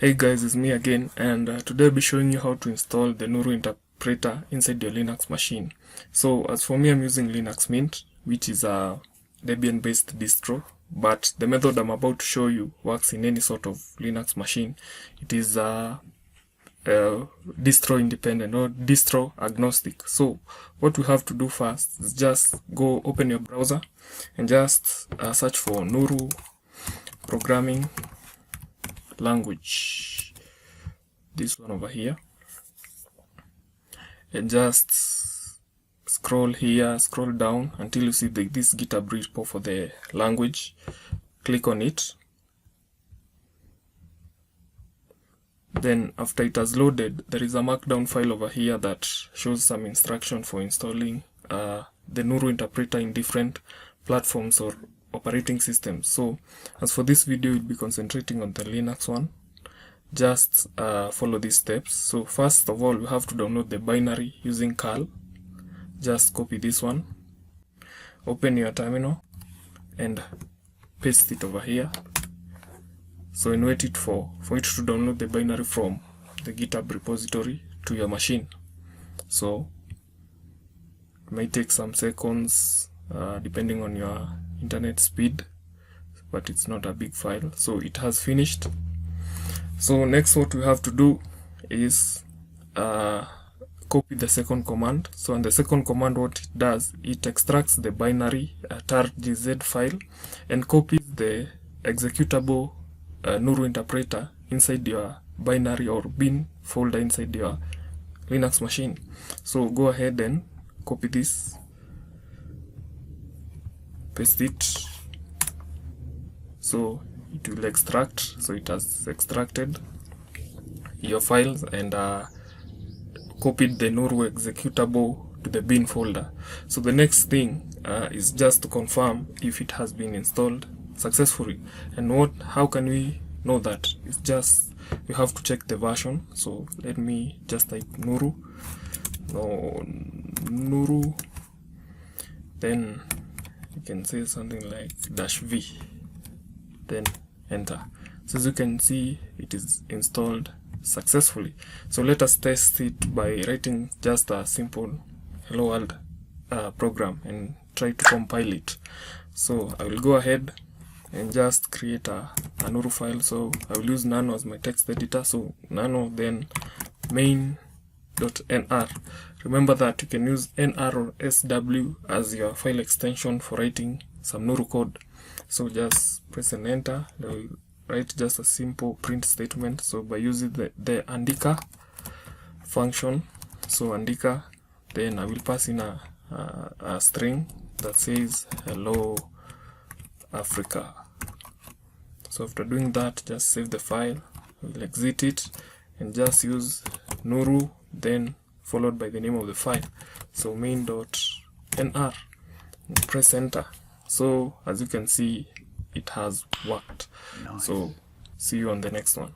Hey guys, it's me again, and today I'll be showing you how to install the Nuru interpreter inside your Linux machine. So as for me, I'm using Linux Mint, which is a Debian based distro, but the method I'm about to show you works in any sort of Linux machine. It is distro independent or distro agnostic. So what we have to do first is just go open your browser and just search for Nuru programming language, this one over here, and just scroll down until you see this GitHub repo for the language. Click on it. Then after it has loaded, there is a markdown file over here that shows some instruction for installing the Nuru interpreter in different platforms or operating systems. So as for this video, we'll be concentrating on the Linux one. Just follow these steps. So first of all, we have to download the binary using curl. Just copy this one, open your terminal and paste it over here. So and wait it for it to download the binary from the GitHub repository to your machine. So it might take some seconds depending on your internet speed, but it's not a big file. So it has finished. So next what we have to do is copy the second command. So on the second command, what it does, it extracts the binary tar.gz file and copies the executable Nuru interpreter inside your binary or bin folder inside your Linux machine. So go ahead and copy this, paste it, so it will extract. So it has extracted your files and copied the Nuru executable to the bin folder. So the next thing is just to confirm if it has been installed successfully. And how can we know that? It's just we have to check the version. So let me just type Nuru, then you can say something like -v, then enter. So as you can see, it is installed successfully. So let us test it by writing just a simple hello world program and try to compile it. So I will go ahead and just create a Nuru file. So I will use nano as my text editor. So nano, then main.nr. Remember that you can use nr or sw as your file extension for writing some Nuru code. So just press and enter. I will write just a simple print statement. So by using the andika function, so andika, then I will pass in a string that says hello Africa. So after doing that, just save the file, we'll exit it and just use Nuru, then followed by the name of the file. So main.nr, press enter. So as you can see, it has worked. Nice. So see you on the next one.